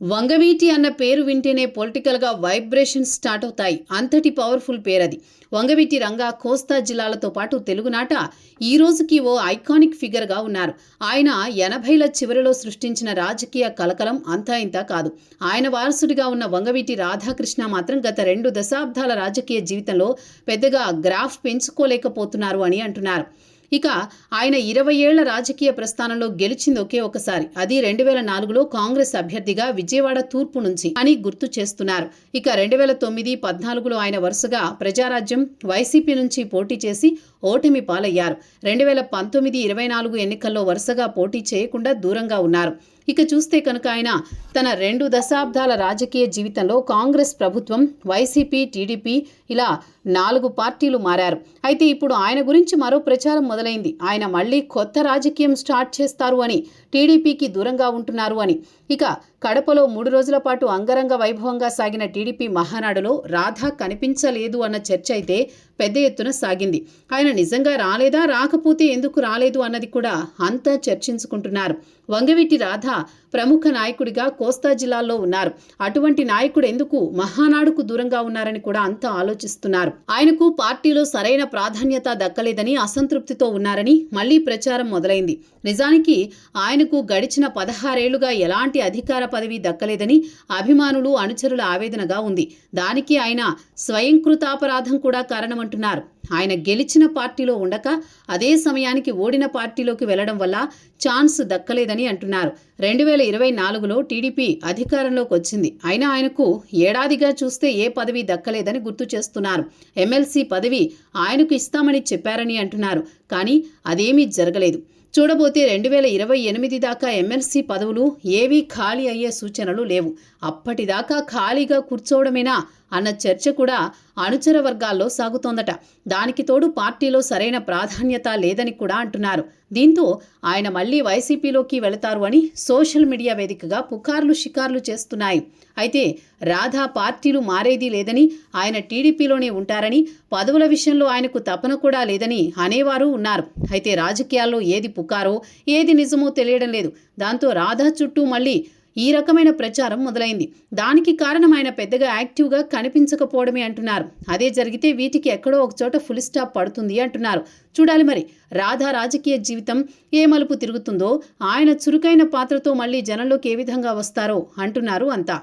వంగవీటి అన్న పేరు వింటేనే పొలిటికల్గా వైబ్రేషన్స్ స్టార్ట్ అవుతాయి. అంతటి పవర్ఫుల్ పేరది. వంగవీటి రంగా కోస్తా జిల్లాలతో పాటు తెలుగునాట ఈ రోజుకి ఓ ఐకానిక్ ఫిగర్గా ఉన్నారు. ఆయన 80ల చివరిలో సృష్టించిన రాజకీయ కలకలం అంతా ఇంతా కాదు. ఆయన వారసుడిగా ఉన్న వంగవీటి రాధాకృష్ణ మాత్రం గత 2 దశాబ్దాల రాజకీయ జీవితంలో పెద్దగా గ్రాఫ్ పెంచుకోలేకపోతున్నారు అని అంటున్నారు. ఇక ఆయన 20 ఏళ్ల రాజకీయ ప్రస్థానంలో గెలిచింది ఒకే ఒకసారి. అది 2004లో కాంగ్రెస్ అభ్యర్థిగా విజయవాడ తూర్పు నుంచి అని గుర్తు చేస్తున్నారు. ఇక 2009, 14లో ఆయన వరుసగా ప్రజారాజ్యం, వైసీపీ నుంచి పోటీ చేసి ఓటమి పాలయ్యారు. 2019, 24 ఎన్నికల్లో వరుసగా పోటీ చేయకుండా దూరంగా ఉన్నారు. ఇక చూస్తే కనుక ఆయన తన 2 దశాబ్దాల రాజకీయ జీవితంలో కాంగ్రెస్ ప్రభుత్వం, వైసీపీ, టీడీపీ ఇలా 4 పార్టీలు మారారు. అయితే ఇప్పుడు ఆయన గురించి మరో ప్రచారం మొదలైంది. ఆయన మళ్లీ కొత్త రాజకీయం స్టార్ట్ చేస్తారు అని, టీడీపీకి దూరంగా ఉంటున్నారు అని. ఇక కడపలో 3 రోజుల పాటు అంగరంగ వైభవంగా సాగిన టీడీపీ మహానాడులో రాధా కనిపించలేదు అన్న చర్చ అయితే పెద్ద ఎత్తున సాగింది. ఆయన నిజంగా రాలేదా, రాకపోతే ఎందుకు రాలేదు అన్నది కూడా అంతా చర్చించుకుంటున్నారు. వంగవీటి రాధా ప్రముఖ నాయకుడిగా కోస్తా జిల్లాల్లో ఉన్నారు. అటువంటి నాయకుడు ఎందుకు మహానాడుకు దూరంగా ఉన్నారని కూడా అంతా ఆలోచిస్తున్నారు. ఆయనకు పార్టీలో సరైన ప్రాధాన్యత దక్కలేదని అసంతృప్తితో ఉన్నారని మళ్లీ ప్రచారం మొదలైంది. నిజానికి ఆయనకు గడిచిన 16 ఏళ్లుగా ఎలాంటి అధికార పదవి దక్కలేదని అభిమానులు, అనుచరుల ఆవేదనగా ఉంది. దానికి ఆయన స్వయంకృతాపరాధం కూడా కారణమంటున్నారు. ఆయన గెలిచిన పార్టీలో ఉండక అదే సమయానికి ఓడిన పార్టీలోకి వెళ్లడం వల్ల ఛాన్స్ దక్కలేదని అంటున్నారు. 2024లో టీడీపీ అధికారంలోకి వచ్చింది. అయినా ఆయనకు ఏడాదిగా చూస్తే ఏ పదవి దక్కలేదని గుర్తు చేస్తున్నారు. ఎమ్మెల్సీ పదవి ఆయనకు ఇస్తామని చెప్పారని అంటున్నారు. కానీ అదేమీ జరగలేదు. చూడబోతే 2028 దాకా ఎమ్మెల్సీ పదవులు ఏవీ ఖాళీ అయ్యే సూచనలు లేవు. అప్పటిదాకా ఖాళీగా కూర్చోవడమేనా అన్న చర్చ కూడా అనుచర వర్గాల్లో సాగుతోందట. దానికి తోడు పార్టీలో సరైన ప్రాధాన్యత లేదని కూడా అంటున్నారు. దీంతో ఆయన మళ్లీ వైసీపీలోకి వెళతారు అని సోషల్ మీడియా వేదికగా పుకార్లు షికార్లు చేస్తున్నాయి. అయితే రాధా పార్టీలు మారేది లేదని, ఆయన టీడీపీలోనే ఉంటారని, పదవుల విషయంలో ఆయనకు తపన కూడా లేదని అనేవారు ఉన్నారు. అయితే రాజకీయాల్లో ఏది పుకారో, ఏది నిజమో తెలియడం లేదు. దాంతో రాధా చుట్టూ మళ్లీ ఈ రకమైన ప్రచారం మొదలైంది. దానికి కారణం ఆయన పెద్దగా యాక్టివ్గా కనిపించకపోవడమే అంటున్నారు. అదే జరిగితే వీటికి ఎక్కడో ఒకచోట ఫుల్ స్టాప్ పడుతుంది అంటున్నారు. చూడాలి మరి రాధా రాజకీయ జీవితం ఏ మలుపు తిరుగుతుందో, ఆయన చురుకైన పాత్రతో మళ్ళీ జనంలోకి ఏ విధంగా వస్తారో అంటున్నారు అంతా.